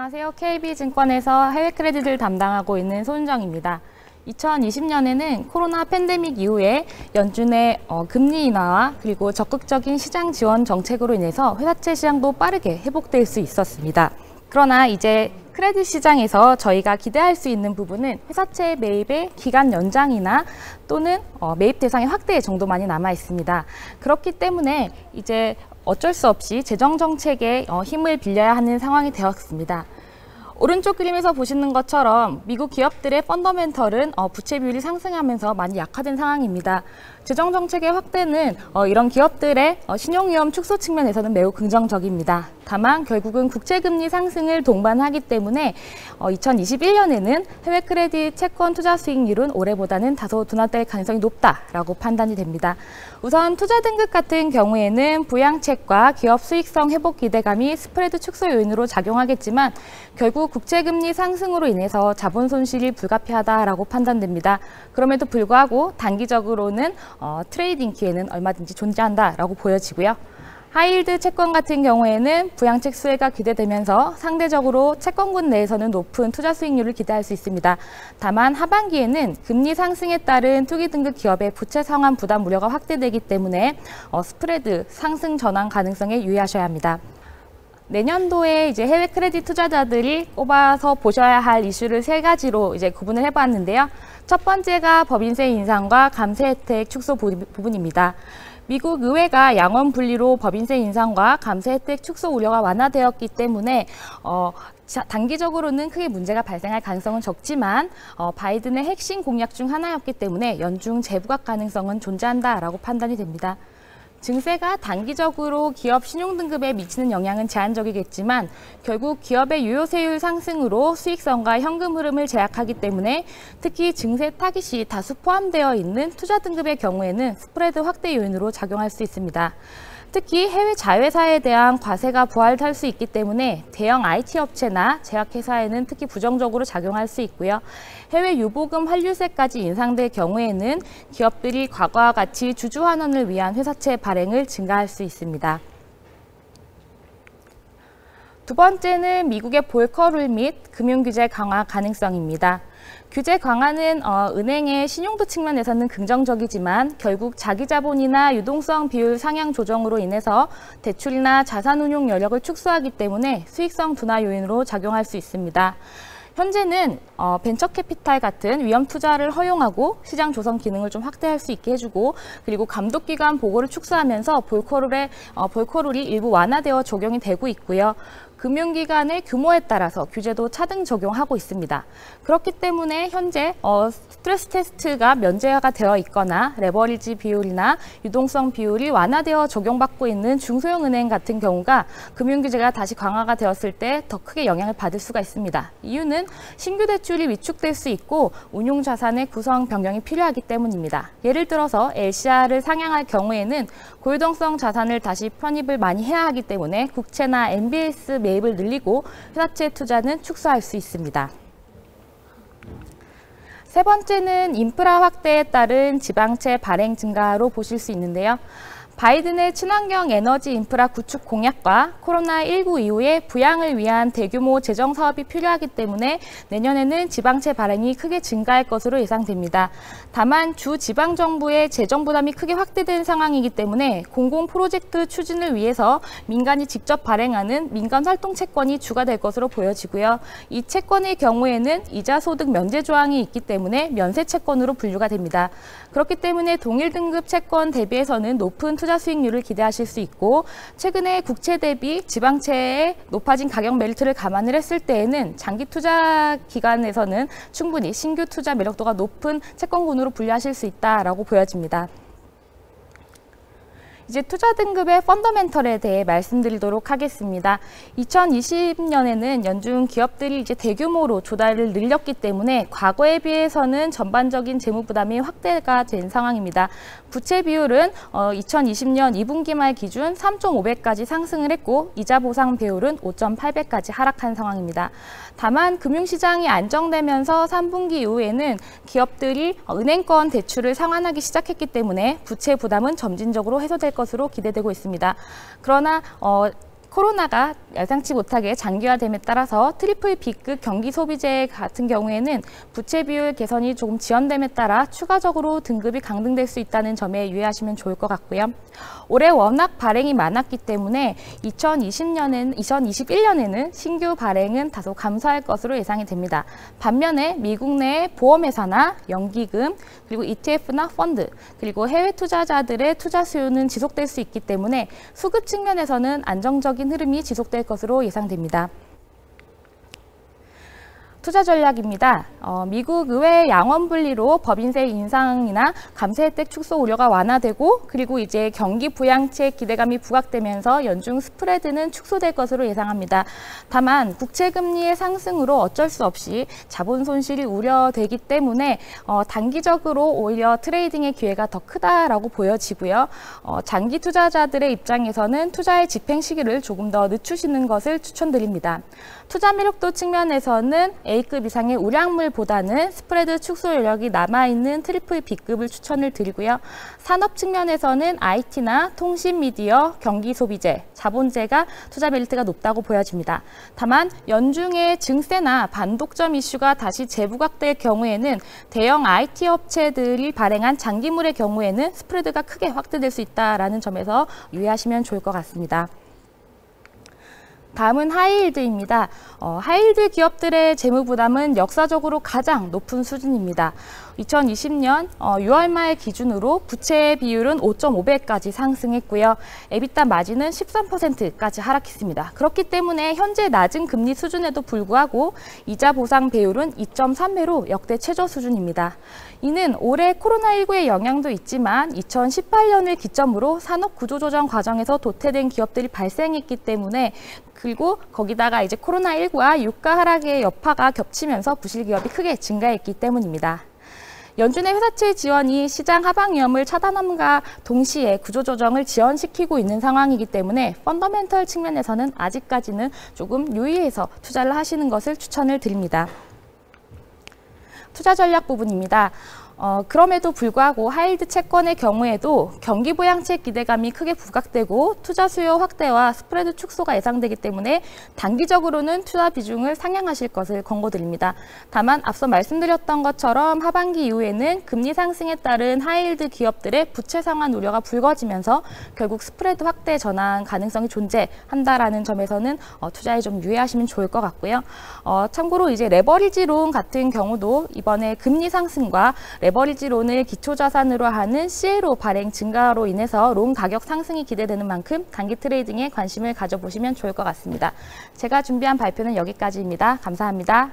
안녕하세요. KB증권에서 해외 크레딧을 담당하고 있는 손은정입니다. 2020년에는 코로나 팬데믹 이후에 연준의 금리 인하와 그리고 적극적인 시장 지원 정책으로 인해서 회사채 시장도 빠르게 회복될 수 있었습니다. 그러나 이제 크레딧 시장에서 저희가 기대할 수 있는 부분은 회사채 매입의 기간 연장이나 또는 매입 대상의 확대 정도만이 남아 있습니다. 그렇기 때문에 이제 어쩔 수 없이 재정 정책에 힘을 빌려야 하는 상황이 되었습니다. 오른쪽 그림에서 보시는 것처럼 미국 기업들의 펀더멘털은 부채 비율이 상승하면서 많이 약화된 상황입니다. 재정 정책의 확대는 이런 기업들의 신용위험 축소 측면에서는 매우 긍정적입니다. 다만 결국은 국채금리 상승을 동반하기 때문에 2021년에는 해외 크레딧 채권 투자 수익률은 올해보다는 다소 둔화될 가능성이 높다라고 판단이 됩니다. 우선 투자 등급 같은 경우에는 부양책과 기업 수익성 회복 기대감이 스프레드 축소 요인으로 작용하겠지만 결국 국채금리 상승으로 인해서 자본 손실이 불가피하다라고 판단됩니다. 그럼에도 불구하고 단기적으로는 트레이딩 기회는 얼마든지 존재한다라고 보여지고요. 하이힐드 채권 같은 경우에는 부양책 수혜가 기대되면서 상대적으로 채권군 내에서는 높은 투자 수익률을 기대할 수 있습니다. 다만 하반기에는 금리 상승에 따른 투기 등급 기업의 부채 상환 부담 우려가 확대되기 때문에 스프레드 상승 전환 가능성에 유의하셔야 합니다. 내년도에 이제 해외 크레딧 투자자들이 꼽아서 보셔야 할 이슈를 세 가지로 이제 구분을 해봤는데요. 첫 번째가 법인세 인상과 감세 혜택 축소 부분입니다. 미국 의회가 양원 분리로 법인세 인상과 감세 혜택 축소 우려가 완화되었기 때문에 단기적으로는 크게 문제가 발생할 가능성은 적지만 바이든의 핵심 공약 중 하나였기 때문에 연중 재부각 가능성은 존재한다라고 판단이 됩니다. 증세가 단기적으로 기업 신용등급에 미치는 영향은 제한적이겠지만 결국 기업의 유효세율 상승으로 수익성과 현금 흐름을 제약하기 때문에 특히 증세 타깃이 다수 포함되어 있는 투자 등급의 경우에는 스프레드 확대 요인으로 작용할 수 있습니다. 특히 해외 자회사에 대한 과세가 부활할 수 있기 때문에 대형 IT 업체나 제약회사에는 특히 부정적으로 작용할 수 있고요. 해외 유보금 환류세까지 인상될 경우에는 기업들이 과거와 같이 주주환원을 위한 회사채 발행을 증가할 수 있습니다. 두 번째는 미국의 볼커룰 및 금융규제 강화 가능성입니다. 규제 강화는 은행의 신용도 측면에서는 긍정적이지만 결국 자기자본이나 유동성 비율 상향 조정으로 인해서 대출이나 자산운용 여력을 축소하기 때문에 수익성 둔화 요인으로 작용할 수 있습니다. 현재는 벤처 캐피탈 같은 위험 투자를 허용하고 시장 조성 기능을 좀 확대할 수 있게 해주고 그리고 감독기관 보고를 축소하면서 볼커룰이 일부 완화되어 적용이 되고 있고요. 금융기관의 규모에 따라서 규제도 차등 적용하고 있습니다. 그렇기 때문에 현재 스트레스 테스트가 면제가 되어 있거나 레버리지 비율이나 유동성 비율이 완화되어 적용받고 있는 중소형 은행 같은 경우가 금융규제가 다시 강화가 되었을 때 더 크게 영향을 받을 수가 있습니다. 이유는 신규 대출이 위축될 수 있고 운용자산의 구성 변경이 필요하기 때문입니다. 예를 들어서 LCR을 상향할 경우에는 고유동성 자산을 다시 편입을 많이 해야 하기 때문에 국채나 MBS 매입을 늘리고 회사채 투자는 축소할 수 있습니다. 세 번째는 인프라 확대에 따른 지방채 발행 증가로 보실 수 있는데요. 바이든의 친환경 에너지 인프라 구축 공약과 코로나19 이후에 부양을 위한 대규모 재정 사업이 필요하기 때문에 내년에는 지방채 발행이 크게 증가할 것으로 예상됩니다. 다만 주 지방정부의 재정 부담이 크게 확대된 상황이기 때문에 공공 프로젝트 추진을 위해서 민간이 직접 발행하는 민간활동 채권이 주가 될 것으로 보여지고요. 이 채권의 경우에는 이자 소득 면제 조항이 있기 때문에 면세 채권으로 분류가 됩니다. 그렇기 때문에 동일 등급 채권 대비해서는 높은 투자 수익률을 기대하실 수 있고 최근에 국채 대비 지방채의 높아진 가격 메리트를 감안을 했을 때에는 장기 투자 기간에서는 충분히 신규 투자 매력도가 높은 채권군으로 분류하실 수 있다라고 보여집니다. 이제 투자 등급의 펀더멘털에 대해 말씀드리도록 하겠습니다. 2020년에는 연중 기업들이 이제 대규모로 조달을 늘렸기 때문에 과거에 비해서는 전반적인 재무 부담이 확대가 된 상황입니다. 부채 비율은 2020년 2분기 말 기준 3.5배까지 상승을 했고 이자 보상 비율은 5.8배까지 하락한 상황입니다. 다만 금융시장이 안정되면서 3분기 이후에는 기업들이 은행권 대출을 상환하기 시작했기 때문에 부채 부담은 점진적으로 해소될 것으로 기대되고 있습니다. 그러나 코로나가 예상치 못하게 장기화됨에 따라서 트리플 B급 경기 소비재 같은 경우에는 부채 비율 개선이 조금 지연됨에 따라 추가적으로 등급이 강등될 수 있다는 점에 유의하시면 좋을 것 같고요. 올해 워낙 발행이 많았기 때문에 2021년에는 신규 발행은 다소 감소할 것으로 예상이 됩니다. 반면에 미국 내 보험회사나 연기금, 그리고 ETF나 펀드, 그리고 해외 투자자들의 투자 수요는 지속될 수 있기 때문에 수급 측면에서는 안정적인 흐름이 지속될 것으로 예상됩니다. 투자 전략입니다. 미국 의회 양원 분리로 법인세 인상이나 감세 혜택 축소 우려가 완화되고 그리고 이제 경기 부양책 기대감이 부각되면서 연중 스프레드는 축소될 것으로 예상합니다. 다만 국채 금리의 상승으로 어쩔 수 없이 자본 손실이 우려되기 때문에 단기적으로 오히려 트레이딩의 기회가 더 크다라고 보여지고요. 장기 투자자들의 입장에서는 투자의 집행 시기를 조금 더 늦추시는 것을 추천드립니다. 투자 매력도 측면에서는 A급 이상의 우량물보다는 스프레드 축소 여력이 남아있는 트리플 B급을 추천을 드리고요. 산업 측면에서는 IT나 통신 미디어, 경기 소비재, 자본재가 투자 메리트가 높다고 보여집니다. 다만 연중에 증세나 반독점 이슈가 다시 재부각될 경우에는 대형 IT 업체들이 발행한 장기물의 경우에는 스프레드가 크게 확대될 수 있다는 점에서 유의하시면 좋을 것 같습니다. 다음은 하이힐드입니다. 하이힐드 기업들의 재무 부담은 역사적으로 가장 높은 수준입니다. 2020년 6월 말 기준으로 부채 비율은 5.5배까지 상승했고요. 에비타 마진은 13%까지 하락했습니다. 그렇기 때문에 현재 낮은 금리 수준에도 불구하고 이자 보상 배율은 2.3배로 역대 최저 수준입니다. 이는 올해 코로나19의 영향도 있지만 2018년을 기점으로 산업 구조조정 과정에서 도태된 기업들이 발생했기 때문에 그리고 거기다가 이제 코로나19와 유가 하락의 여파가 겹치면서 부실 기업이 크게 증가했기 때문입니다. 연준의 회사채 지원이 시장 하방 위험을 차단함과 동시에 구조조정을 지연시키고 있는 상황이기 때문에 펀더멘털 측면에서는 아직까지는 조금 유의해서 투자를 하시는 것을 추천을 드립니다. 투자 전략 부분입니다. 그럼에도 불구하고 하이힐드 채권의 경우에도 경기 부양책 기대감이 크게 부각되고 투자 수요 확대와 스프레드 축소가 예상되기 때문에 단기적으로는 투자 비중을 상향하실 것을 권고드립니다. 다만 앞서 말씀드렸던 것처럼 하반기 이후에는 금리 상승에 따른 하이힐드 기업들의 부채 상환 우려가 불거지면서 결국 스프레드 확대 전환 가능성이 존재한다라는 점에서는 투자에 좀 유의하시면 좋을 것 같고요. 참고로 이제 레버리지론 같은 경우도 이번에 금리 상승과 레버리지론을 기초자산으로 하는 CLO 발행 증가로 인해서 롱 가격 상승이 기대되는 만큼 단기 트레이딩에 관심을 가져보시면 좋을 것 같습니다. 제가 준비한 발표는 여기까지입니다. 감사합니다.